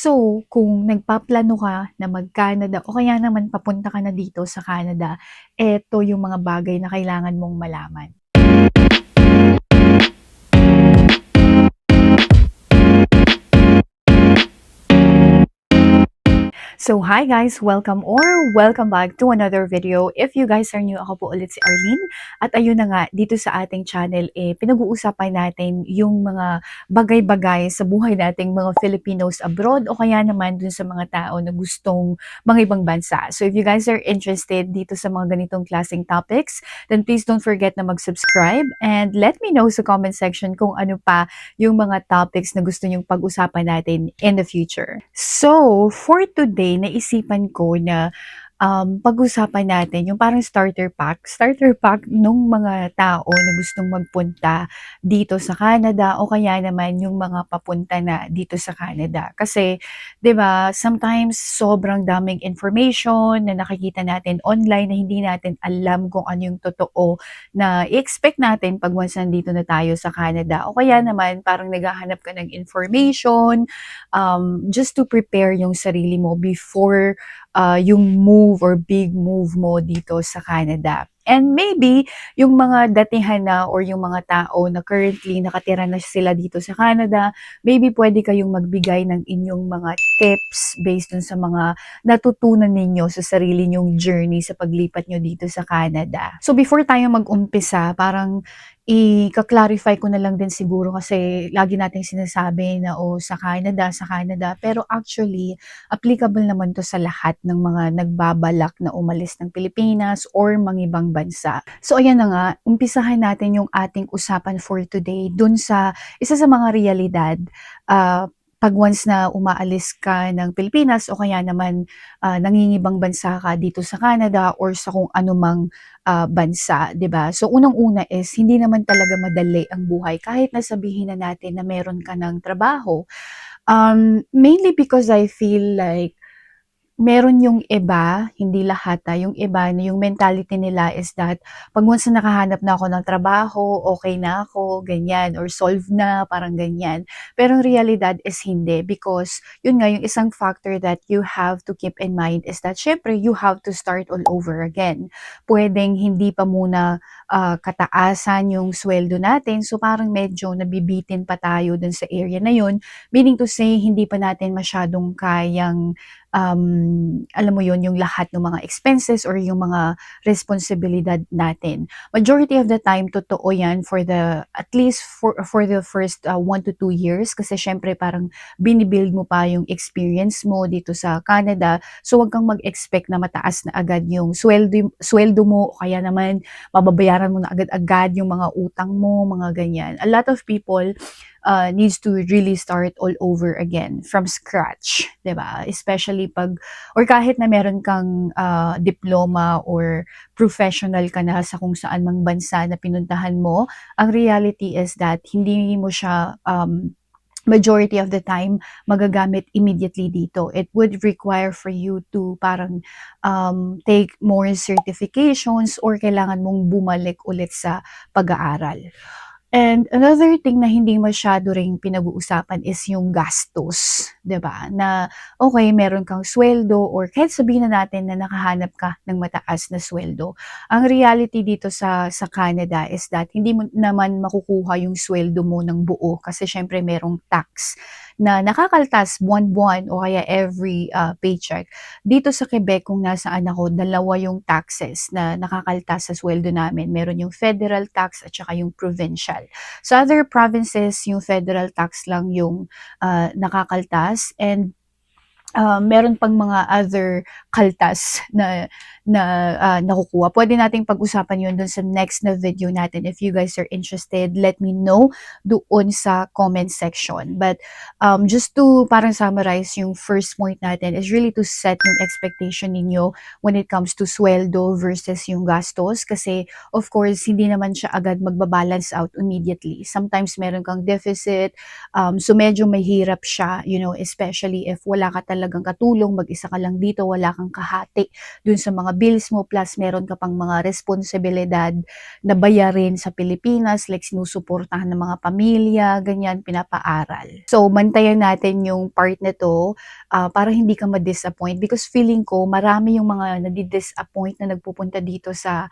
So, kung nagpaplano ka na mag-Canada o kaya naman papunta ka na dito sa Canada, eto yung mga bagay na kailangan mong malaman. So, hi guys! Welcome back to another video. If you guys are new, ako po ulit si Arlene. At ayun na nga, dito sa ating channel, pinag-uusapan natin yung mga bagay-bagay sa buhay nating mga Filipinos abroad o kaya naman dun sa mga tao na gustong mga ibang bansa. So, if you guys are interested dito sa mga ganitong klaseng topics, then please don't forget na mag-subscribe and let me know sa comment section kung ano pa yung mga topics na gusto nyong pag-usapan natin in the future. So, for today, naisipan ko na pag-usapan natin yung parang starter pack nung mga tao na gustong magpunta dito sa Canada o kaya naman yung mga papunta na dito sa Canada. Kasi, 'di ba, sometimes sobrang daming information na nakikita natin online na hindi natin alam kung ano yung totoo na i-expect natin pag once nandito na tayo sa Canada. O kaya naman parang naghahanap ka ng information just to prepare yung sarili mo before yung move or big move mo dito sa Canada. And maybe, yung mga datihan na or yung mga tao na currently nakatira na sila dito sa Canada, maybe pwede kayong magbigay ng inyong mga tips based dun sa mga natutunan ninyo sa sarili nyong journey sa paglipat nyo dito sa Canada. So before tayo mag-umpisa, parang i-clarify ko na lang din siguro kasi lagi nating sinasabi na sa Canada. Pero actually, applicable naman to sa lahat ng mga nagbabalak na umalis ng Pilipinas or mga ibang bansa. So ayan na nga, umpisahan natin yung ating usapan for today dun sa isa sa mga realidad pag once na umaalis ka ng Pilipinas o kaya naman nangingibang bansa ka dito sa Canada or sa kung anumang bansa, 'di ba? So unang-una is hindi naman talaga madali ang buhay kahit na sabihin na natin na meron ka ng trabaho. Mainly because I feel like meron yung iba, hindi lahat yung iba na yung mentality nila is that pag once na nakahanap na ako ng trabaho, okay na ako, ganyan, or solve na, parang ganyan. Pero ang realidad is hindi because yun nga, yung isang factor that you have to keep in mind is that syempre you have to start all over again. Pwedeng hindi pa muna kataasan yung sweldo natin, so parang medyo nabibitin pa tayo dun sa area na yun, meaning to say hindi pa natin masyadong kayang alam mo yon yung lahat ng mga expenses or yung mga responsibilidad natin. Majority of the time, totoo yan for the, at least for the first 1 to 2 years kasi syempre parang binibuild mo pa yung experience mo dito sa Canada. So wag kang mag-expect na mataas na agad yung sweldo mo o kaya naman mababayaran mo na agad-agad yung mga utang mo, mga ganyan. A lot of people needs to really start all over again from scratch, 'di ba? Especially pag or kahit na meron kang diploma or professional ka na sa kung saan mang bansa na pinuntahan mo, ang reality is that hindi mo siya majority of the time magagamit immediately dito. It would require for you to parang take more certifications or kailangan mong bumalik ulit sa pag-aaral. And another thing na hindi masyado ring pinag-uusapan is yung gastos, 'di ba? Na okay, meron kang sweldo or kahit sabihin na natin na nakahanap ka ng mataas na sweldo. Ang reality dito sa Canada is that hindi mo naman makukuha yung sweldo mo ng buo kasi syempre merong tax na nakakaltas buwan-buwan o kaya every paycheck. Dito sa Quebec kung nasaan ako, dalawa yung taxes na nakakaltas sa sweldo namin. Meron yung federal tax at saka yung provincial. Sa other provinces, yung federal tax lang yung nakakaltas and meron pang mga other kaltas na nakukuha. Pwede nating pag-usapan yun dun sa next na video natin. If you guys are interested, let me know doon sa comment section. But just to parang summarize yung first point natin is really to set yung expectation ninyo when it comes to sweldo versus yung gastos. Kasi of course, hindi naman siya agad magbabalance out immediately. Sometimes meron kang deficit, so medyo mahirap siya, especially if wala ka talagang talagang katulong, mag-isa ka lang dito, wala kang kahati dun sa mga bills mo, plus meron ka pang mga responsibilidad na bayarin sa Pilipinas, like sinusuportahan ng mga pamilya, ganyan, pinapaaral. So, bantayan natin yung part na 'to, para hindi ka ma-disappoint, because feeling ko marami yung mga nadi-disappoint na nagpupunta dito sa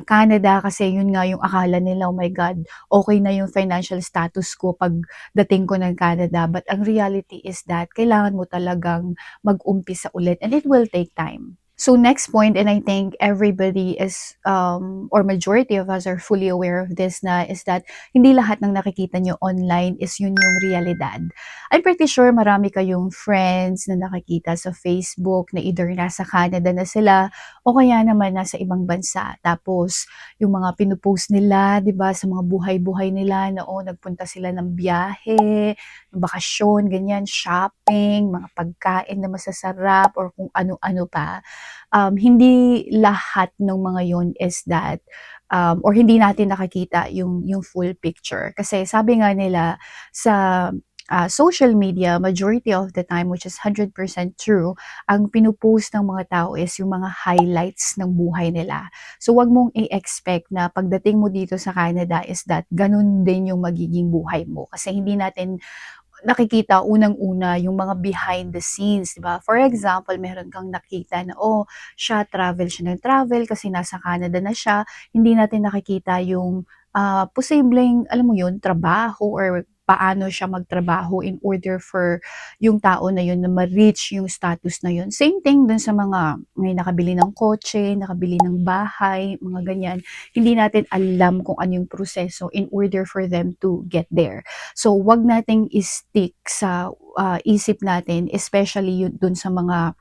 Canada, kasi yun nga yung akala nila, "Oh my God, okay na yung financial status ko pagdating ko ng Canada." But ang reality is that kailangan mo talagang mag-umpisa ulit, and it will take time. So next point, and I think everybody is, or majority of us are fully aware of this, na is that hindi lahat ng nakikita nyo online is yun yung realidad. I'm pretty sure marami kayong friends na nakikita sa Facebook na either nasa Canada na sila o kaya naman nasa ibang bansa. Tapos yung mga pinopost nila, 'di ba, sa mga buhay-buhay nila na nagpunta sila ng biyahe, ng bakasyon, ganyan, shopping, mga pagkain na masasarap or kung ano-ano pa. Hindi lahat ng mga yun is that, or hindi natin nakikita yung full picture. Kasi sabi nga nila sa social media, majority of the time, which is 100% true, ang pinupost ng mga tao is yung mga highlights ng buhay nila. So, wag mong i-expect na pagdating mo dito sa Canada is that ganun din yung magiging buhay mo. Kasi hindi natin nakikita unang-una yung mga behind the scenes, 'di ba? For example, meron kang nakita na, siya ng travel kasi nasa Canada na siya. Hindi natin nakikita yung, posibleng, alam mo yun, trabaho or paano siya magtrabaho in order for yung tao na yun na ma-reach yung status na yun. Same thing dun sa mga may nakabili ng kotse, nakabili ng bahay, mga ganyan. Hindi natin alam kung ano yung proseso in order for them to get there. So, wag nating i-stick sa isip natin, especially yun dun sa mga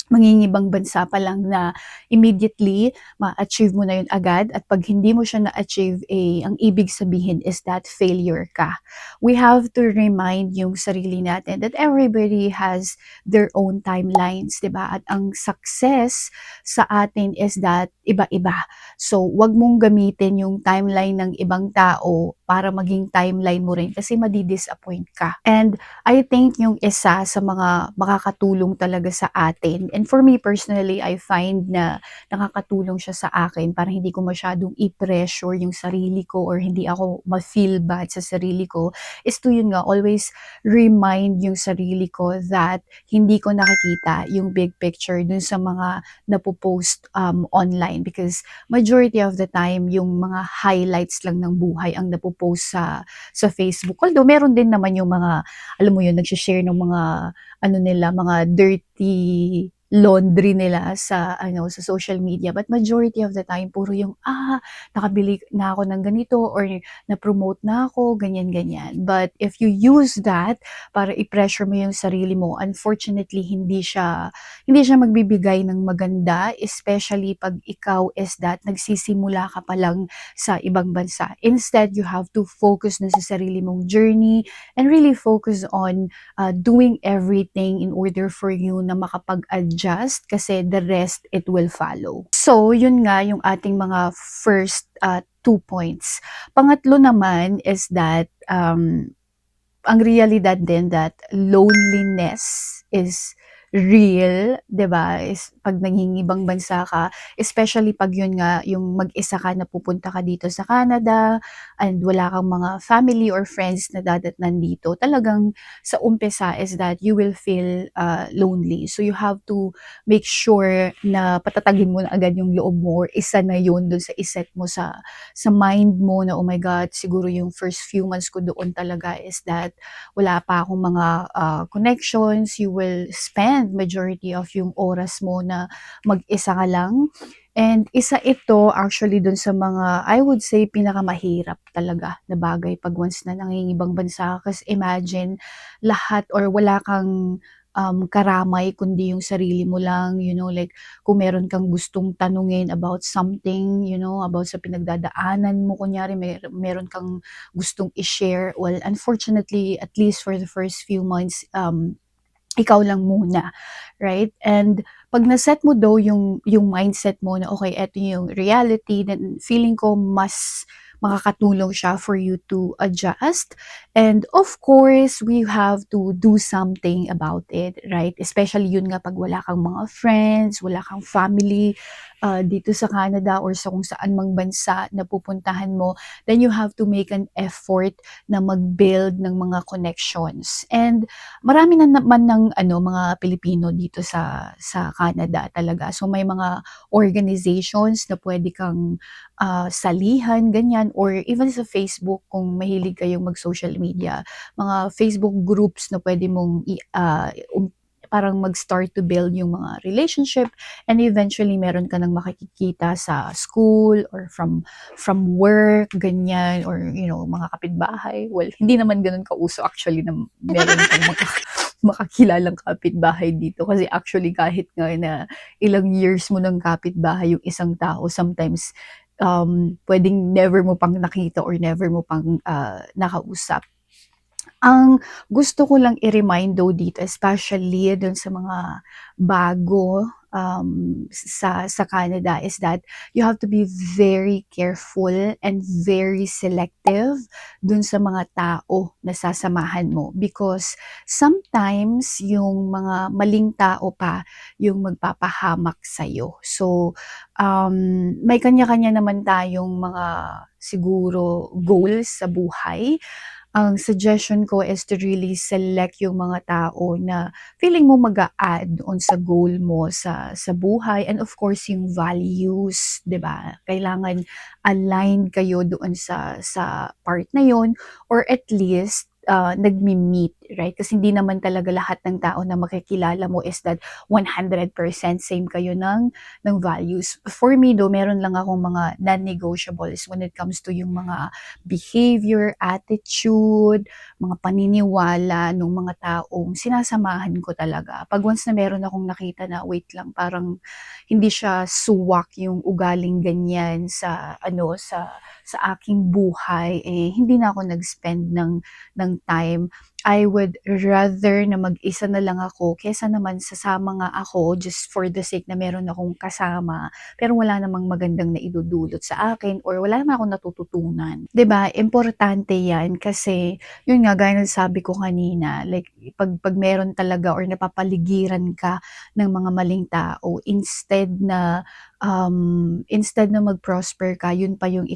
mangingibang bansa pa lang, na immediately ma-achieve mo na yun agad, at pag hindi mo siya na-achieve, ang ibig sabihin is that failure ka. We have to remind yung sarili natin that everybody has their own timelines, 'di ba? At ang success sa atin is that iba-iba. So, wag mong gamitin yung timeline ng ibang tao para maging timeline mo rin, kasi madi-disappoint ka. And I think yung isa sa mga makakatulong talaga sa atin, and for me personally, I find na nakakatulong siya sa akin para hindi ko masyadong i-pressure yung sarili ko or hindi ako ma-feel bad sa sarili ko, is to yun nga, always remind yung sarili ko that hindi ko nakikita yung big picture dun sa mga napopost online, because majority of the time yung mga highlights lang ng buhay ang napopost sa Facebook. Although meron din naman yung mga, alam mo yun, nagse-share ng mga ano nila, mga dirty laundry nila sa social media. But majority of the time, puro yung, nakabili na ako ng ganito or na-promote na ako, ganyan-ganyan. But if you use that para i-pressure mo yung sarili mo, unfortunately, hindi siya magbibigay ng maganda, especially pag ikaw is that nagsisimula ka pa lang sa ibang bansa. Instead, you have to focus na sa sarili mong journey and really focus on doing everything in order for you na makapag-adjust, kasi the rest, it will follow. So, yun nga yung ating mga first 2 points. Pangatlo naman is that ang realidad din that loneliness is real, 'di ba? Is pag nangingibang bansa ka, especially pag yun nga, yung mag-isa ka na pupunta ka dito sa Canada and wala kang mga family or friends na dadatnan dito, talagang sa umpisa is that you will feel lonely. So you have to make sure na patatagin mo na agad yung loob mo, or isa na yun dun sa iset mo sa mind mo na, oh my God, siguro yung first few months ko doon talaga is that wala pa akong mga connections. You will spend majority of yung oras mo na mag-isa ka lang. And isa ito actually dun sa mga, I would say, pinakamahirap talaga na bagay pag once na nangingibang bansa ka. Kasi imagine, lahat or wala kang karamay kundi yung sarili mo lang, like kung meron kang gustong tanungin about something, about sa pinagdadaanan mo, kunyari meron kang gustong i-share, well, unfortunately, at least for the first few months, ikaw lang muna, right? And pag na-set mo daw yung mindset mo na, okay, eto yung reality, then feeling ko makakatulong siya for you to adjust. And of course, we have to do something about it, right? Especially yun nga pag wala kang mga friends, wala kang family dito sa Canada or sa kung saan mang bansa na pupuntahan mo, then you have to make an effort na mag-build ng mga connections. And marami na naman ng mga Pilipino dito sa Canada talaga. So may mga organizations na pwede kang salihan, ganyan, or even sa Facebook kung mahilig kayong mag-social media, mga Facebook groups na pwede mong parang mag-start to build yung mga relationship, and eventually meron ka nang makikita sa school or from work, ganyan, or mga kapitbahay. Well, hindi naman ganoon kauso actually na meron kang makakilalang kapitbahay dito, kasi actually kahit nga na ilang years mo ng kapitbahay yung isang tao, sometimes pwedeng never mo pang nakita or never mo pang nakausap. Ang gusto ko lang i-remind though dito, especially dun sa mga bago sa Canada, is that you have to be very careful and very selective dun sa mga tao na sasamahan mo, because sometimes yung mga maling tao pa yung magpapahamak sa'yo. So, may kanya-kanya naman tayong mga siguro goals sa buhay. Ang suggestion ko is to really select yung mga tao na feeling mo mag-a-add on sa goal mo sa buhay, and of course yung values, 'di ba? Kailangan align kayo doon sa part na yon, or at least nagmi-meet, right? Kasi hindi naman talaga lahat ng tao na makikilala mo is that 100% same kayo ng values. For me though, meron lang akong mga non-negotiables when it comes to yung mga behavior, attitude, mga paniniwala ng mga taong sinasamahan ko talaga. Pag once na meron akong nakita na, wait lang, parang hindi siya suwak yung ugaling ganyan sa aking buhay, eh hindi na ako nag-spend ng time. I would rather na mag-isa na lang ako kesa naman sasama nga ako just for the sake na meron akong kasama pero wala namang magandang naidudulot sa akin or wala naman akong natututunan. 'Di ba? Importante 'yan kasi yun nga gaya ng sabi ko kanina, like pag meron talaga or napapaligiran ka ng mga maling tao, instead na mag-prosper ka, yun pa yung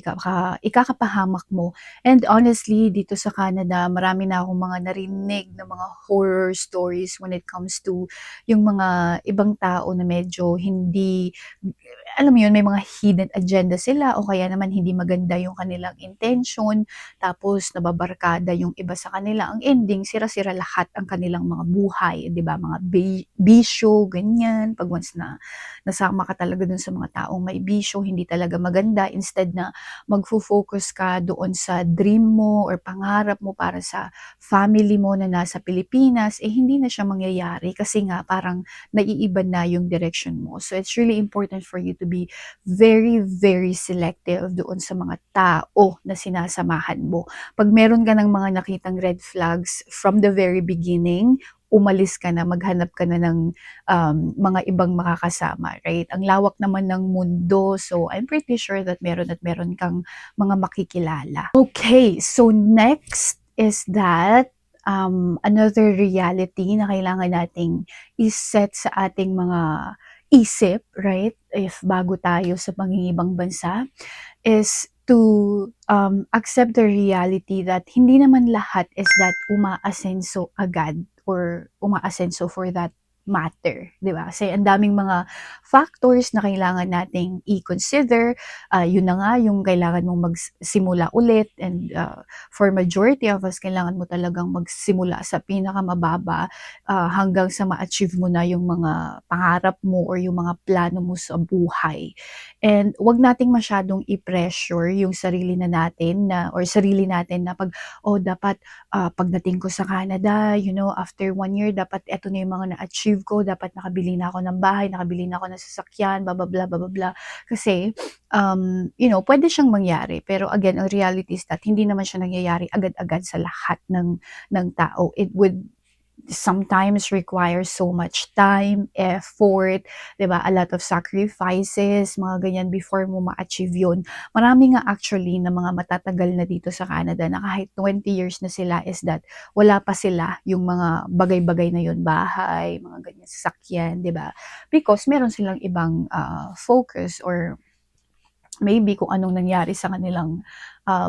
ikakapahamak mo. And honestly, dito sa Canada, marami na akong mga narinig na mga horror stories when it comes to yung mga ibang tao na medyo hindi, alam mo yun, may mga hidden agenda sila o kaya naman hindi maganda yung kanilang intention, tapos nababarkada yung iba sa kanila. Ang ending, sira-sira lahat ang kanilang mga buhay, 'di ba? Mga bisyo, ganyan. Pag once na nasama ka talaga dun sa mga taong may bisyo, hindi talaga maganda. Instead na magfo-focus ka doon sa dream mo or pangarap mo para sa family mo na nasa Pilipinas, eh hindi na siya mangyayari kasi nga parang naiiba na yung direction mo. So it's really important for you to be very, very selective doon sa mga tao na sinasamahan mo. Pag meron ka ng mga nakitang red flags from the very beginning, umalis ka na, maghanap ka na ng mga ibang makakasama, right? Ang lawak naman ng mundo, so I'm pretty sure that meron at meron kang mga makikilala. Okay, so next is that another reality na kailangan nating iset sa ating mga isip, right? If bago tayo sa pangingibang bansa, is to accept the reality that hindi naman lahat is that umaasenso agad or umaasenso for that matter, 'di ba? Kasi ang daming mga factors na kailangan nating i-consider. Yun na nga yung kailangan mong magsimula ulit, and for majority of us, kailangan mo talagang magsimula sa pinakamababa hanggang sa ma-achieve mo na yung mga pangarap mo or yung mga plano mo sa buhay. And wag nating masyadong i-pressure yung sarili natin na pag, oh, dapat pagdating ko sa Canada, after 1 year, dapat eto na yung mga na-achieve ko, dapat nakabili na ako ng bahay, nakabili na ako ng sasakyan, blah, blah, blah, blah, blah, blah. Kasi, pwede siyang mangyari. Pero again, ang reality is that hindi naman siya nangyayari agad-agad sa lahat ng tao. It would sometimes requires so much time, effort, 'di ba? A lot of sacrifices, mga ganyan before mo ma-achieve 'yun. Marami nga actually na mga matatagal na dito sa Canada na kahit 20 years na sila is that wala pa sila yung mga bagay-bagay na 'yun, bahay, mga ganyan, sasakyan, 'di ba? Because meron silang ibang focus or maybe kung anong nangyari sa kanilang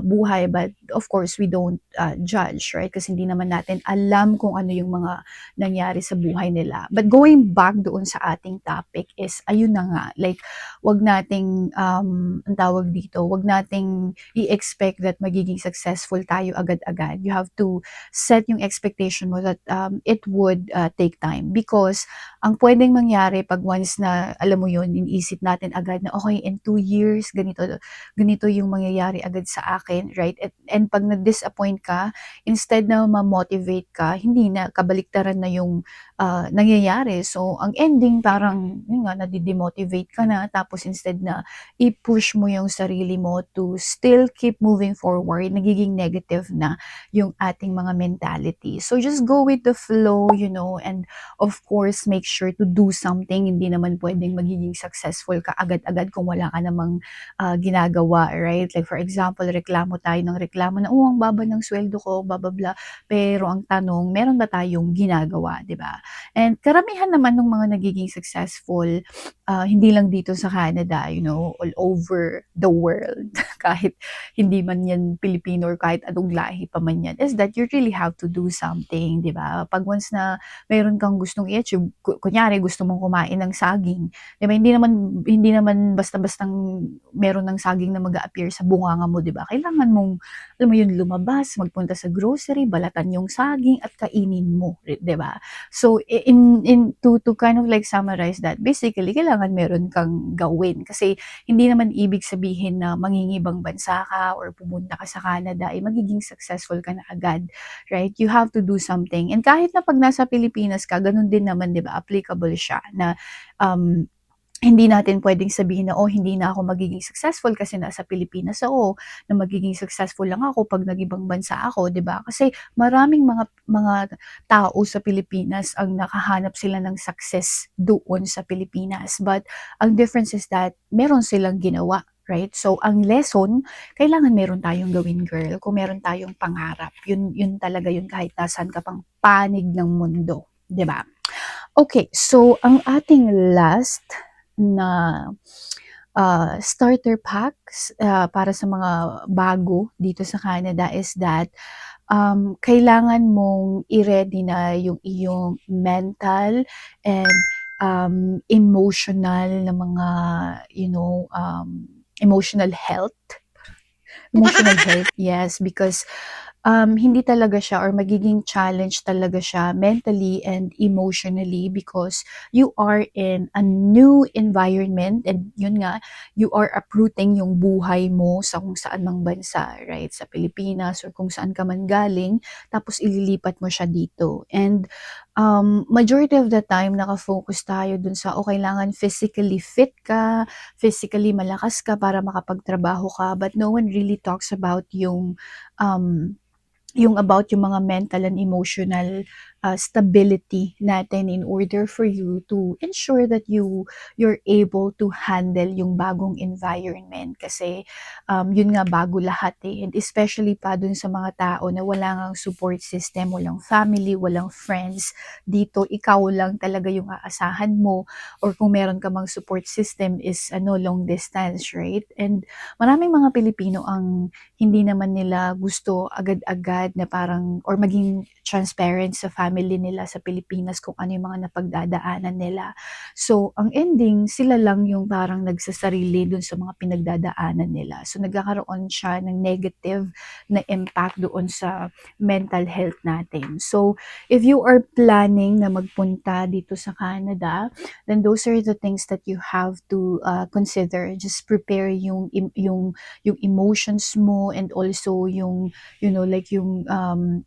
buhay, but of course we don't judge, right? Kasi hindi naman natin alam kung ano yung mga nangyari sa buhay nila. But going back doon sa ating topic is ayun na nga, like wag nating ang tawag dito, wag nating i-expect that magiging successful tayo agad-agad. You have to set yung expectation mo that it would take time, because ang pwedeng mangyari pag once na alam mo yun, iniisip natin agad na okay, in 2 years ganito yung mangyayari agad sa akin, right? And pag na-disappoint ka, instead na ma-motivate ka, hindi na, kabaliktaran na yung nangyayari. So, ang ending parang, yun nga, nadidemotivate ka na, tapos instead na i-push mo yung sarili mo to still keep moving forward, nagiging negative na yung ating mga mentality. So, just go with the flow, and of course, make sure to do something. Hindi naman pwedeng magiging successful ka agad-agad kung wala ka namang ginagawa, right? Like for example, reklamo tayo ng reklamo na, ang baba ng sweldo ko, blah, blah, blah. Pero ang tanong, meron ba tayong ginagawa, di ba? And karamihan naman ng mga nagiging successful, hindi lang dito sa Canada, all over the world, kahit hindi man yan Pilipino or kahit anong lahi pa man yan, is that you really have to do something, di ba? Pag once na meron kang gustong i-achieve, kunyari gusto mong kumain ng saging, di ba? Hindi naman basta-bastang meron ng saging na mag-a-appear sa bunganga mo, 'di ba? Kailangan mong, alam mo 'yun, lumabas, magpunta sa grocery, balatan yung saging at kainin mo, 'di ba? So to kind of like summarize that, basically kailangan meron kang gawin, kasi hindi naman ibig sabihin na mangingibang bansa ka or pumunta ka sa Canada ay magiging successful ka na agad, right? You have to do something. And kahit na pag nasa Pilipinas ka, ganun din naman, 'di ba? Applicable siya na um hindi natin puwedeng sabihin na, hindi na ako magiging successful kasi nasa Pilipinas ako, na magiging successful lang ako 'pag nag-ibang bansa ako, 'di ba? Kasi maraming mga tao sa Pilipinas ang nakahanap sila ng success doon sa Pilipinas. But ang difference is that meron silang ginawa, right? So ang lesson, kailangan meron tayong gawin, girl. Kung meron tayong pangarap, yun talaga yun, kahit nasaan ka pang panig ng mundo, 'di ba? Okay, so ang ating last na starter packs para sa mga bago dito sa Canada is that kailangan mong i-ready na yung iyong mental and emotional na mga, emotional health. Emotional health, yes, because hindi talaga siya or magiging challenge talaga siya mentally and emotionally, because you are in a new environment, and yun nga, you are uprooting yung buhay mo sa kung saan mang bansa, right? Sa Pilipinas or kung saan ka man galing, tapos ililipat mo siya dito. And majority of the time, nakafocus tayo dun sa, kailangan physically fit ka, physically malakas ka para makapagtrabaho ka, but no one really talks about um, yung mga mental and emotional stability natin in order for you to ensure that you're able to handle yung bagong environment, kasi yun nga, bago lahat and especially pa dun sa mga tao na wala ngang support system, walang family, walang friends dito, ikaw lang talaga yung aasahan mo, or kung meron ka mang support system is long distance, right? And maraming mga Pilipino ang hindi naman nila gusto agad-agad na parang, or maging transparent sa family nila sa Pilipinas kung ano yung mga napagdadaanan nila. So, ang ending, sila lang yung parang nagsasarili dun sa mga pinagdadaanan nila. So, nagkakaroon siya ng negative na impact doon sa mental health natin. So, if you are planning na magpunta dito sa Canada, then those are the things that you have to consider. Just prepare yung emotions mo, and also yung, like yung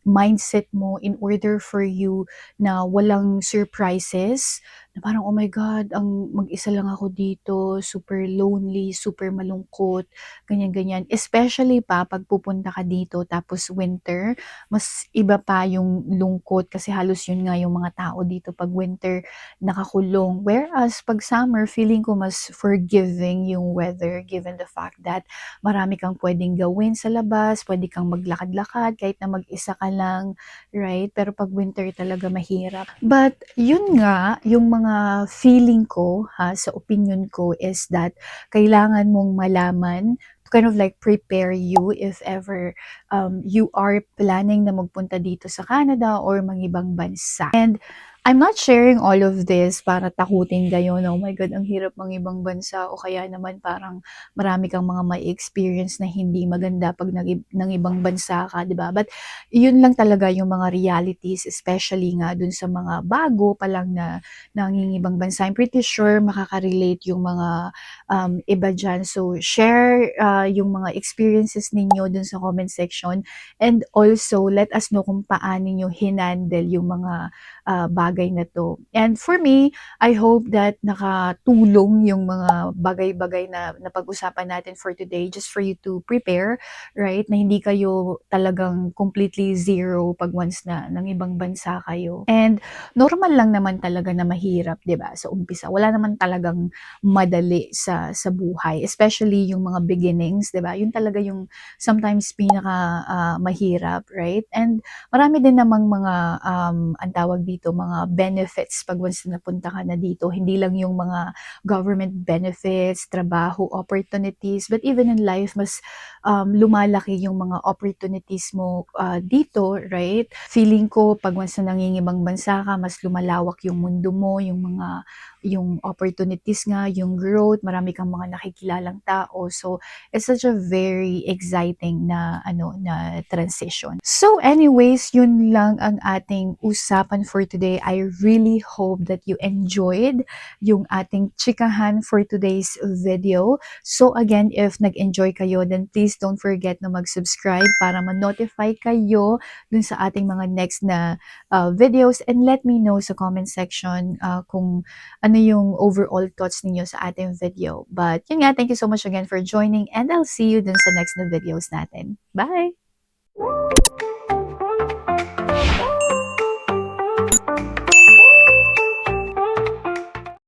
mindset mo, in order for you na walang surprises, na parang, "Oh my God, ang mag-isa lang ako dito, super lonely, super malungkot," ganyan-ganyan. Especially pa 'pag pupunta ka dito tapos winter, mas iba pa yung lungkot kasi halos yun nga yung mga tao dito 'pag winter nakakulong. Whereas 'pag summer, feeling ko mas forgiving yung weather given the fact that marami kang puwedeng gawin sa labas, puwede kang maglakad-lakad kahit na mag-isa ka lang, right? Pero 'pag winter talaga mahirap. But yun nga, yung mga feeling ko ha, sa opinion ko is that kailangan mong malaman to kind of like prepare you if ever you are planning na magpunta dito sa Canada or ibang bansa. And I'm not sharing all of this para takutin kayo na, "Oh my God, ang hirap ibang bansa," o kaya naman parang marami kang mga may experience na hindi maganda 'pag ibang bansa ka, 'di ba? But yun lang talaga yung mga realities, especially nga dun sa mga bago pa lang na nangingibang bansa. I'm pretty sure makaka-relate yung mga iba dyan. So, share yung mga experiences ninyo dun sa comment section, and also let us know kung paano nyo hinandle yung mga bagay na 'to. And for me, I hope that nakatulong yung mga bagay-bagay na napag-usapan natin for today just for you to prepare, right? Na hindi kayo talagang completely zero 'pag once na ibang bansa kayo. And normal lang naman talaga na mahirap, 'di ba, sa umpisa. Wala naman talagang madali sa buhay, especially yung mga beginnings, 'di ba? Yun talaga yung sometimes mahirap, right? And marami din namang mga, ang tawag dito, mga benefits 'pag once na napunta ka na dito. Hindi lang yung mga government benefits, trabaho opportunities, but even in life mas, lumalaki yung mga opportunities mo, dito, right? Feeling ko 'pag once na nangingibang bansa ka, mas lumalawak yung mundo mo, yung opportunities nga, yung growth, marami kang mga nakikilalang tao. So, it's such a very exciting na ano, na transition. So anyways, yun lang ang ating usapan for today. I really hope that you enjoyed yung ating chikahan for today's video. So again, if nag-enjoy kayo, then please don't forget na mag-subscribe para ma-notify kayo dun sa ating mga next na videos, and let me know sa comment section kung ano yung overall thoughts ninyo sa ating video. But yun nga, thank you so much again for joining, and I'll see you dun sa next na videos natin. Bye!